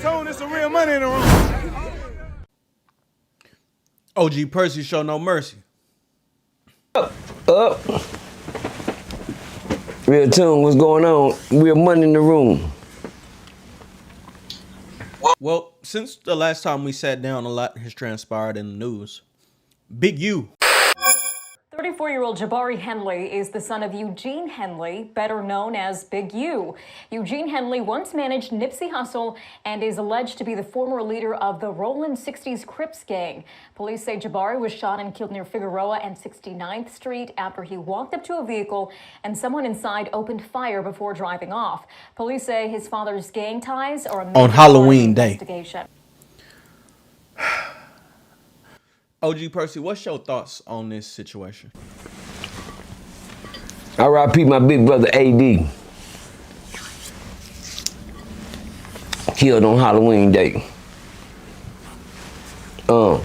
Tone, there's some real money in the room. OG Percy show no mercy. Up. Real tune, what's going on? Real money in the room. Well, since the last time we sat down, a lot has transpired in the news. Big U. 34-year-old Jabari Henley is the son of Eugene Henley, better known as Big U. Eugene Henley once managed Nipsey Hussle and is alleged to be the former leader of the Rollin' 60s Crips gang. Police say Jabari was shot and killed near Figueroa and 69th Street after he walked up to a vehicle and someone inside opened fire before driving off. Police say his father's gang ties are a major On Halloween part of the day. investigation. OG Percy, what's your thoughts on this situation? R.I.P. my big brother AD. Killed on Halloween day. I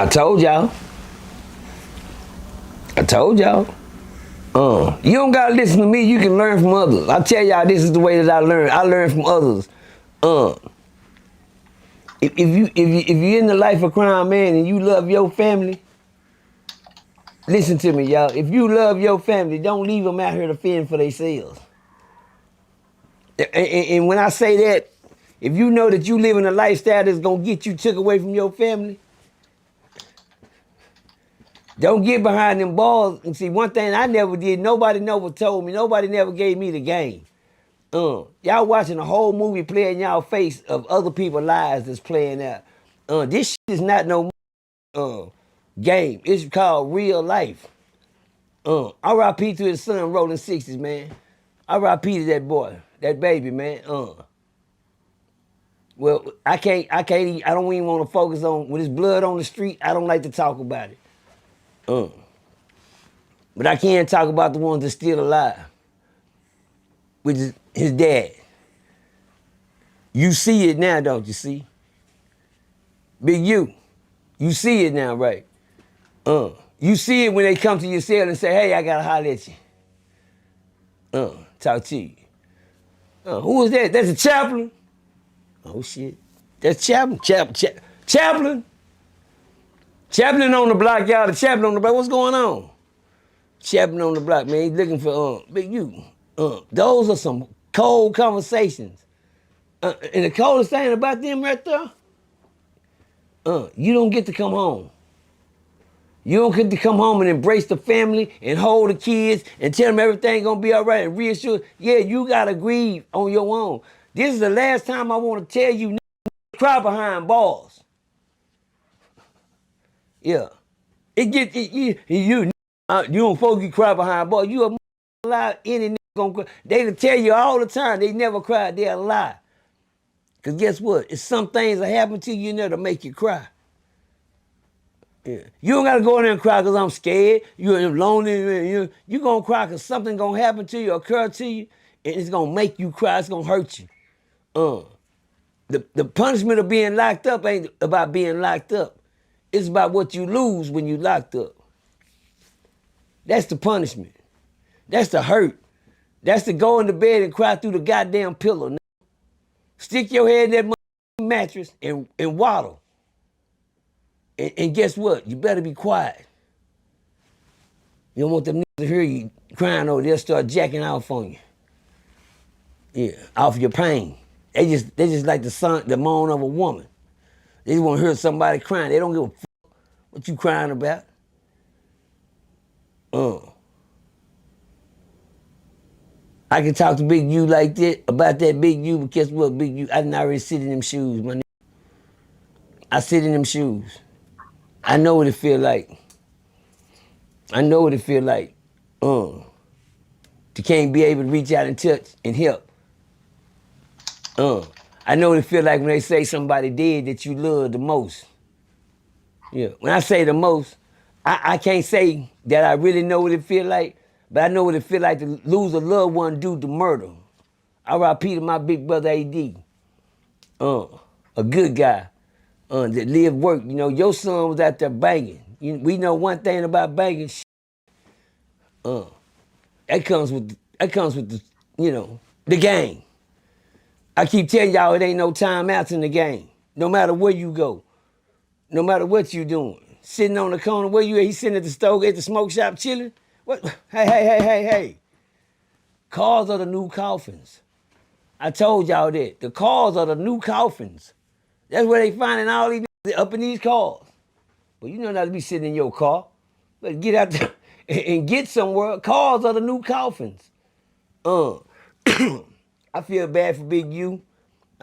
told y'all. You don't gotta listen to me, you can learn from others. I tell y'all this is the way that I learn. I learn from others. If you're in the life of crime, man, and you love your family, listen to me, y'all. If you love your family, don't leave them out here to fend for themselves. And when I say that, if you know that you live in a lifestyle that's gonna get you took away from your family, don't get behind them balls. And see, one thing I never did, nobody never told me, nobody never gave me the game. Y'all watching a whole movie play in y'all face of other people's lives that's playing out. This shit is not no game. It's called real life. R.I.P. to his son rolling 60s, man. R.I.P. to that boy, that baby, man. Well, I don't even want to focus on, with his blood on the street, I don't like to talk about it. But I can talk about the ones that's still alive, which is his dad. You see it now, don't you see? Big U, you see it now, right? You see it when they come to your cell and say, hey, I gotta holler at you. Talk to you. Who is that? That's a chaplain? Oh shit, that's chaplain. Chaplain. Chaplain on the block, y'all, the chaplain on the block, what's going on? Chaplain on the block, man, he's looking for Big U. Those are some cold conversations. And the coldest thing about them right there, you don't get to come home. You don't get to come home and embrace the family and hold the kids and tell them everything gonna be all right and reassure. Yeah, you gotta grieve on your own. This is the last time I wanna tell you, cry behind bars. Yeah. You don't folk you cry behind bars. You a lie, any nigga gonna cry. They'll tell you all the time they never cried, they'll lie. Cause guess what? It's some things that happen to you that'll make you cry. Yeah. You don't gotta go in there and cry cause I'm scared, you're lonely, you gonna cry cause something gonna happen to you, occur to you, and it's gonna make you cry, it's gonna hurt you. The punishment of being locked up ain't about being locked up. It's about what you lose when you locked up. That's the punishment. That's the hurt. That's to go into bed and cry through the goddamn pillow. Stick your head in that mattress and waddle. And guess what? You better be quiet. You don't want them niggas to hear you crying or they'll start jacking off on you. Yeah, off your pain. They just like the moan of a woman. They just want to hear somebody crying. They don't give a fuck what you crying about. I can talk to Big U like that, about that Big U, but guess what, Big U? I didn't already sit in them shoes, my nigga. I sit in them shoes. I know what it feel like. I know what it feel like. To can't be able to reach out and touch and help. I know what it feel like when they say somebody dead that you love the most. Yeah, when I say the most, I can't say that I really know what it feel like, but I know what it feel like to lose a loved one due to murder. R.I.P. to my big brother A.D. A good guy that lived work. You know, your son was out there banging. We know one thing about banging. That comes with the, you know, the game. I keep telling y'all it ain't no timeouts in the game. No matter where you go, no matter what you doing. Sitting on the corner, where you at? He sitting at the stove, at the smoke shop chilling? What? Hey. Cars are the new coffins. I told y'all that. The cars are the new coffins. That's where they finding all these up in these cars. But you know not to be sitting in your car. But get out there and get somewhere. Cars are the new coffins. I feel bad for Big U.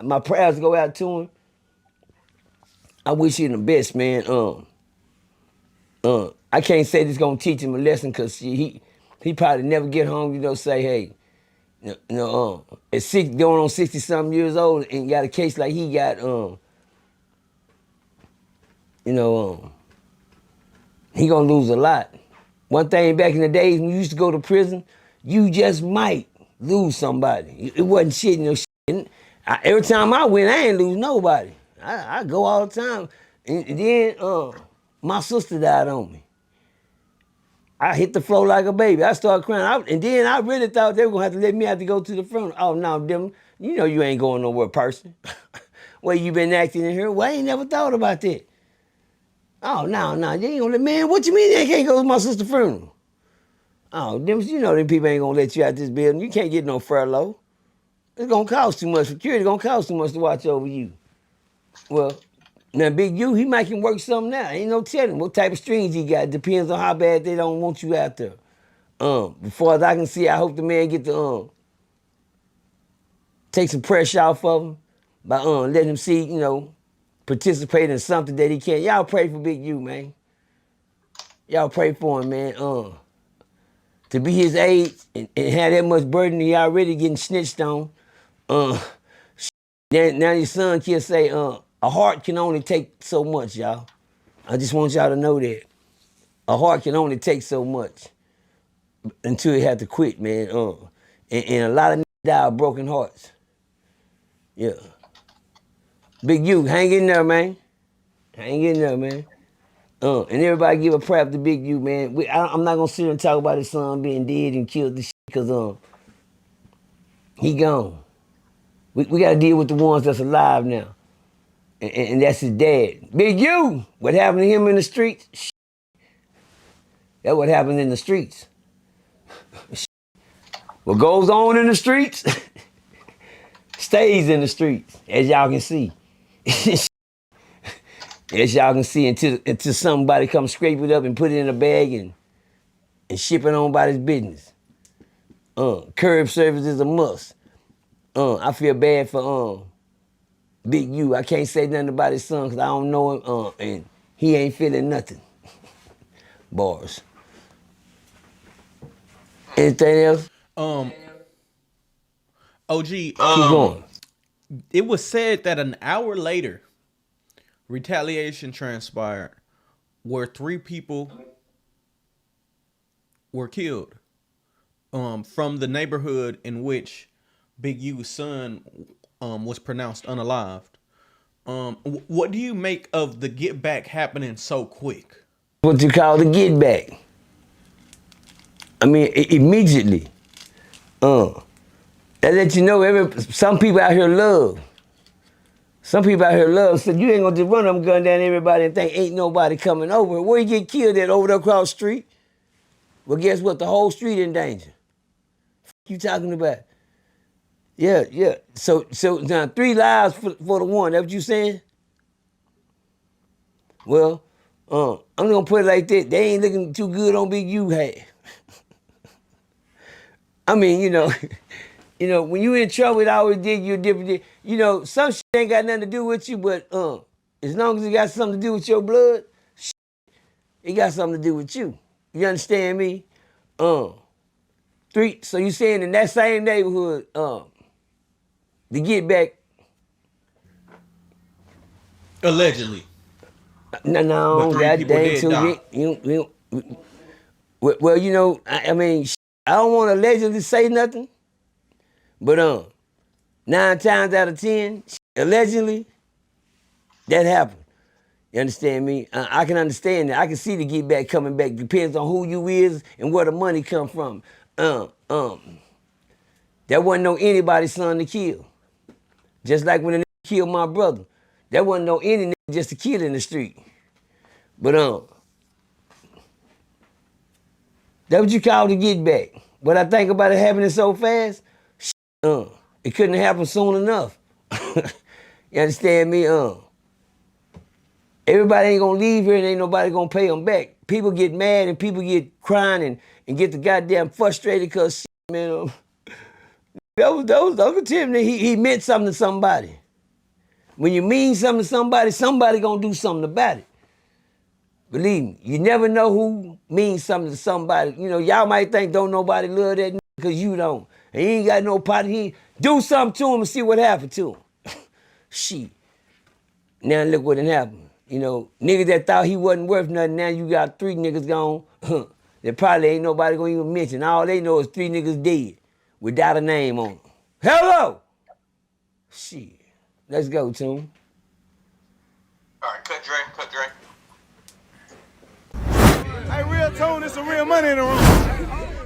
My prayers go out to him. I wish him the best, man. I can't say this gonna teach him a lesson because he probably never get home, say, hey, at going on 60-something years old and got a case like he got, he gonna lose a lot. One thing back in the days when you used to go to prison, you just might lose somebody. It wasn't shit, shit. Every time I went, I ain't lose nobody. I go all the time. And then my sister died on me. I hit the floor like a baby. I started crying. And then I really thought they were going to have to let me have to go to the funeral. Oh, no, them, you ain't going nowhere, Percy. Well, you been acting in here? Well, I ain't never thought about that. Oh, no, you ain't going to let, man, what you mean they can't go to my sister's funeral? Oh, them people ain't going to let you out this building. You can't get no furlough. It's going to cost too much. Security going to cost too much to watch over you. Well, now Big U, he might can work something out. Ain't no telling what type of strings he got. Depends on how bad they don't want you out there. As far as I can see, I hope the man get to take some pressure off of him by letting him see, participate in something that he can. Y'all pray for Big U, man. Y'all pray for him, man. To be his age and have that much burden, he already getting snitched on. Now your son can say, a heart can only take so much, y'all. I just want y'all to know that. A heart can only take so much until it have to quit, man. And a lot of niggas die of broken hearts. Yeah. Big U, hang in there, man. Hang in there, man. And everybody give a prayer to Big U, man. I'm not gonna sit here and talk about his son being dead and killed this shit, because he gone. We gotta deal with the ones that's alive now. And that's his dad. Big U, what happened to him in the streets? Shit. That's what happened in the streets. What goes on in the streets stays in the streets, as y'all can see. As y'all can see, until somebody comes scrape it up and put it in a bag and ship it on by his business. Curb service is a must. I feel bad for Big U. I can't say nothing about his son because I don't know him, and he ain't feeling nothing. Bars. Anything else? OG, Keep going. it was said that an hour later, retaliation transpired where 3 people were killed from the neighborhood in which Big U's son was pronounced unalived. What do you make of the get back happening so quick? What you call the get back? I mean, immediately. That let you know some people out here love. Some people out here love, so you ain't gonna just run them gun down everybody and think ain't nobody coming over. Where you get killed at over there across the street? Well, guess what? The whole street in danger. You talking about? Yeah. So now 3 lives for the one. That what you saying? Well, I'm gonna put it like that. They ain't looking too good on Big U hat. I mean, when you in trouble, it always dig you a different. Some shit ain't got nothing to do with you, but as long as it got something to do with your blood, it got something to do with you. You understand me? 3. So you saying in that same neighborhood, to get back? Allegedly. No, that dang too. Well, I mean, I don't want to allegedly say nothing, but 9 times out of 10, allegedly, that happened. You understand me? I can understand that. I can see the get back coming back. Depends on who you is and where the money come from. That wasn't no anybody's son to kill. Just like when a nigga killed my brother. That wasn't no any nigga just a kid in the street. But that's what you call the get back. But I think about it happening so fast, it couldn't happen soon enough. You understand me? Everybody ain't gonna leave here and ain't nobody gonna pay them back. People get mad and people get crying and get the goddamn frustrated because man, that was Uncle Tim. He meant something to somebody. When you mean something to somebody, somebody gonna do something about it. Believe me, you never know who means something to somebody. You know, y'all might think don't nobody love that nigga because you don't. And he ain't got no part. He do something to him and see what happened to him. Shit. Now look what done happened. You know, niggas that thought he wasn't worth nothing, now you got 3 niggas gone. That probably ain't nobody gonna even mention. All they know is 3 niggas dead without a name on them. Hello! Shit. Let's go, Tune. All right, cut Dre. Hey, real tone, there's some real money in the room.